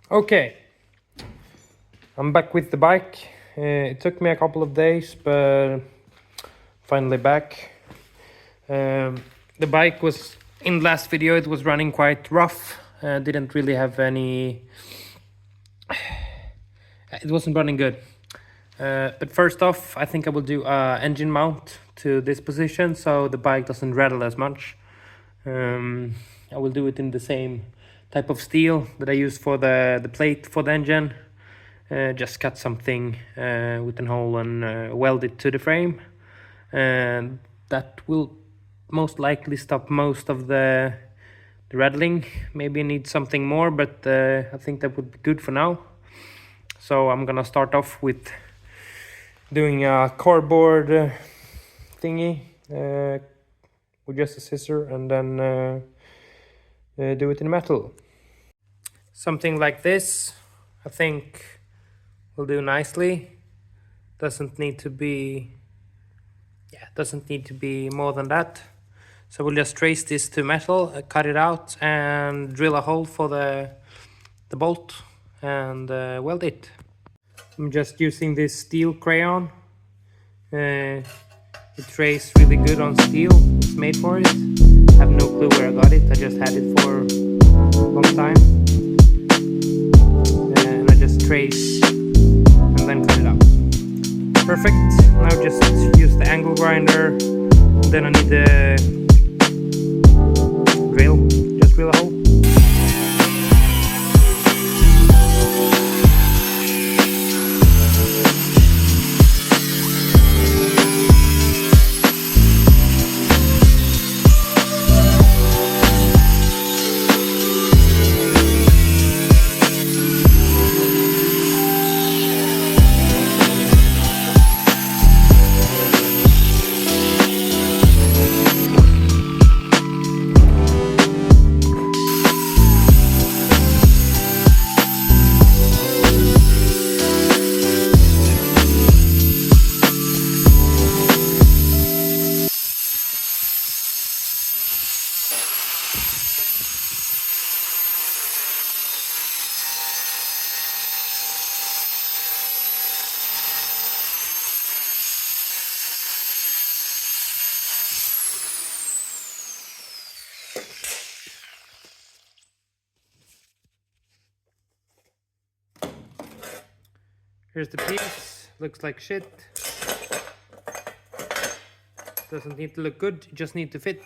Okay, I'm back with the bike. It took me a couple of days, but finally back. The bike was in last video. It was running quite rough. Didn't really have any. It wasn't running good. But first off, I think I will do a engine mount to this position so the bike doesn't rattle as much. I will do it in the same type of steel that I use for the plate for the engine. Just cut something with a hole and weld it to the frame, and that will most likely stop most of the rattling. Maybe I need something more, but I think that would be good for now. So I'm gonna start off with doing a cardboard thingy with just a scissor, and then do it in metal. Something like this, I think, will do nicely. Doesn't need to be more than that. So we'll just trace this to metal, cut it out, and drill a hole for the bolt and weld it. I'm just using this steel crayon. It traces really good on steel. It's made for it. I have no clue where I got it. I just had it for a long time. And I just trace and then cut it out. Perfect. Now just use the angle grinder. Then I need the drill. Just drill a hole. Here's the piece. Looks like shit. Doesn't need to look good, just need to fit.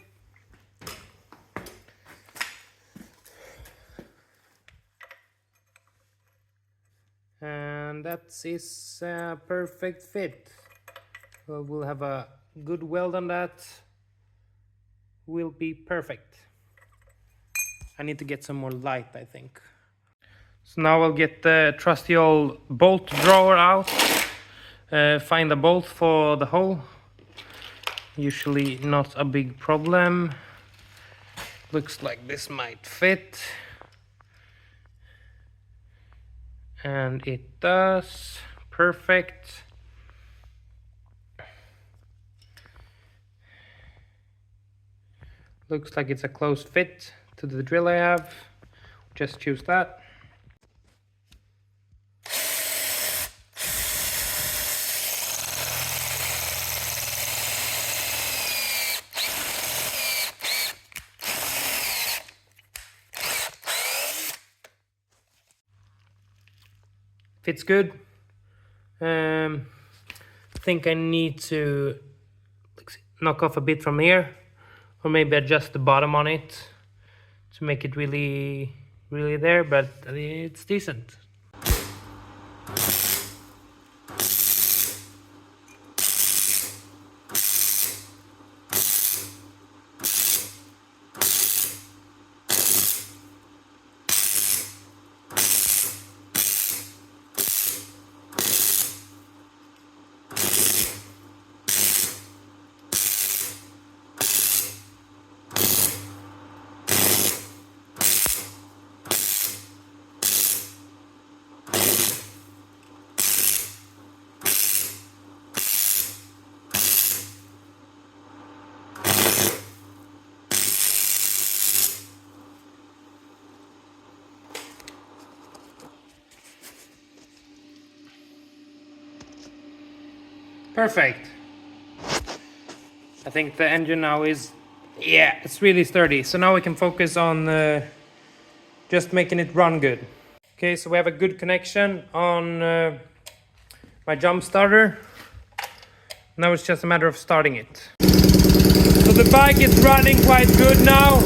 And that is a perfect fit. Well, we'll have a good weld on that. Will be perfect. I need to get some more light, I think. So now I'll get the trusty old bolt drawer out. Find a bolt for the hole. Usually not a big problem. Looks like this might fit. And it does. Perfect. Looks like it's a close fit to the drill I have. Just choose that. Fits good. Think I need to knock off a bit from here, or maybe adjust the bottom on it to make it really there, but it's decent. Perfect. I think the engine now is, yeah, it's really sturdy. So now we can focus on just making it run good. Okay, so we have a good connection on my jump starter. Now it's just a matter of starting it. So the bike is running quite good now.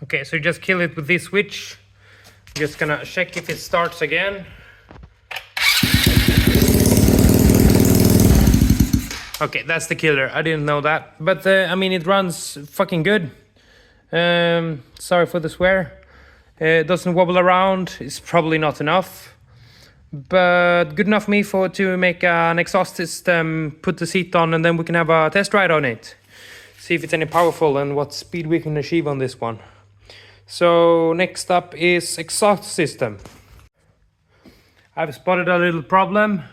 Okay, so you just kill it with this switch. I'm just gonna check if it starts again. Okay, that's the killer. I didn't know that. But I mean, it runs fucking good. Sorry for the swear. It doesn't wobble around. It's probably not enough. But good enough for me to make an exhaust system, put the seat on, and then we can have a test ride on it. See if it's any powerful and what speed we can achieve on this one. So next up is exhaust system. I've spotted a little problem.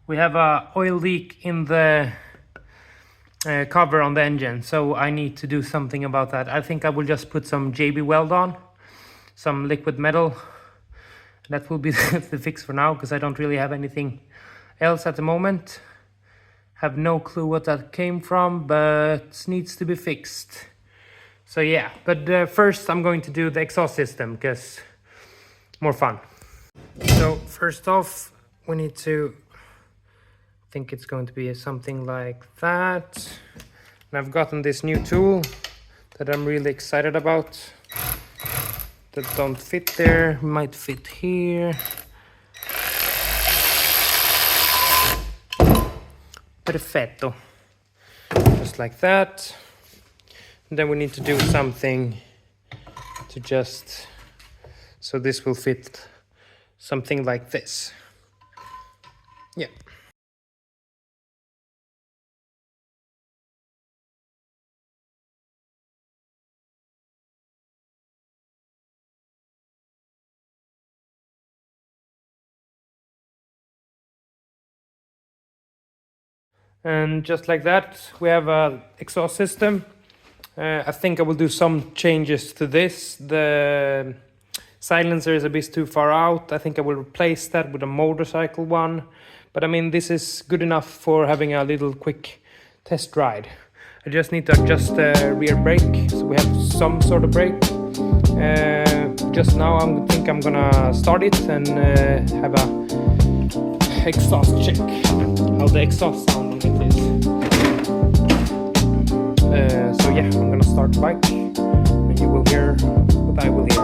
We have a oil leak in the cover on the engine, so I need to do something about that. I think I will just put some JB weld on, some liquid metal. That will be the fix for now, because I don't really have anything else at the moment. Have no clue what that came from, but needs to be fixed. So yeah, but first I'm going to do the exhaust system, because more fun. So first off, we need to, I think it's going to be something like that. And I've gotten this new tool that I'm really excited about. That don't fit there, might fit here. Perfetto. Just like that. And then we need to do something to just, so this will fit something like this. Yeah. And just like that, we have an exhaust system. I think I will do some changes to this. The silencer is a bit too far out. I think I will replace that with a motorcycle one. But I mean, this is good enough for having a little quick test ride. I just need to adjust the rear brake, so we have some sort of brake. Just now I think I'm gonna start it and have a exhaust check. How the exhaust sound on it is. So yeah, I'm gonna start the bike and you will hear what I will hear.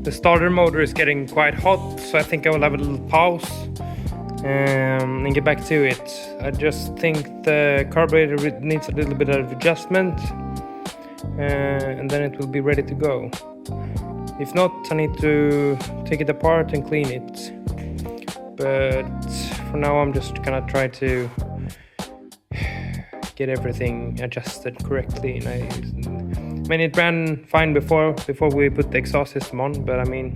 The starter motor is getting quite hot, so I think I will have a little pause and get back to it. I just think the carburetor needs a little bit of adjustment, and then it will be ready to go. If not, I need to take it apart and clean it. But for now I'm just gonna try to get everything adjusted correctly. I mean, it ran fine before we put the exhaust system on, but I mean,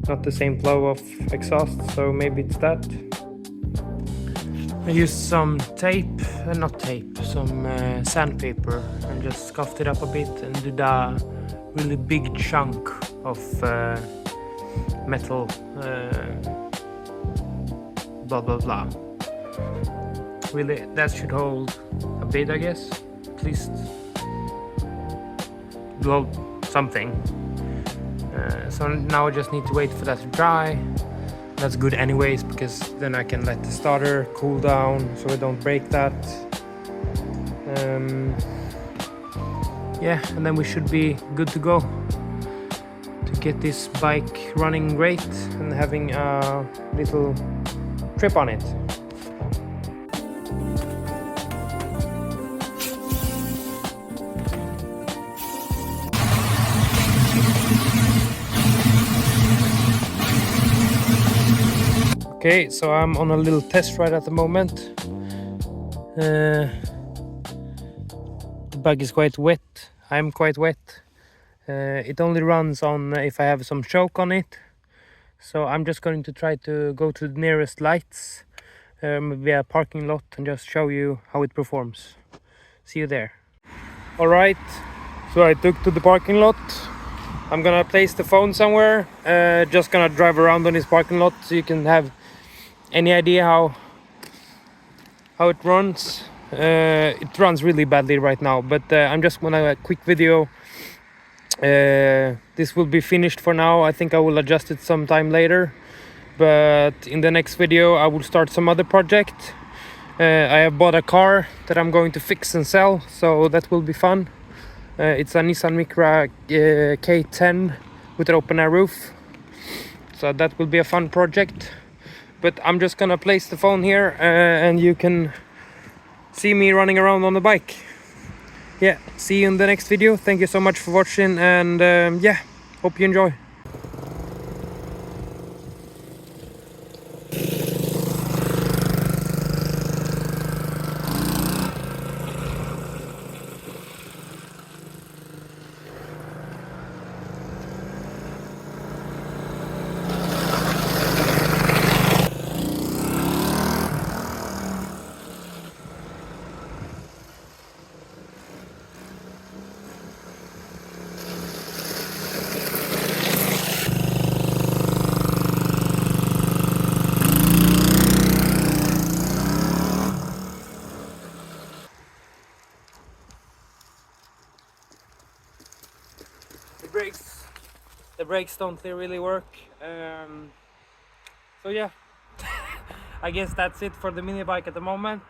not the same flow of exhaust, so maybe it's that. I used some tape, not tape, some sandpaper, and just scuffed it up a bit and did a really big chunk of metal, blah blah blah. Really, that should hold a bit, I guess, at least. Well, something. So now I just need to wait for that to dry. That's good anyways, because then I can let the starter cool down so I don't break that. Yeah, and then we should be good to go to get this bike running great and having a little trip on it. Okay, so I'm on a little test ride at the moment. The bike is quite wet. I'm quite wet. It only runs on if I have some choke on it. So I'm just going to try to go to the nearest lights, maybe a parking lot, and just show you how it performs. See you there. Alright, so I took to the parking lot. I'm gonna place the phone somewhere. Just gonna drive around on this parking lot so you can have any idea how it runs. It runs really badly right now, but I'm just gonna a quick video. This will be finished for now. I think I will adjust it sometime later, but in the next video I will start some other project. I have bought a car that I'm going to fix and sell, so that will be fun. It's a Nissan Micra K10 with an open air roof, so that will be a fun project. But I'm just gonna place the phone here and you can see me running around on the bike. Yeah, see you in the next video. Thank you so much for watching, and yeah, hope you enjoy. The brakes don't really work. So yeah, I guess that's it for the mini bike at the moment.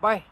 Bye.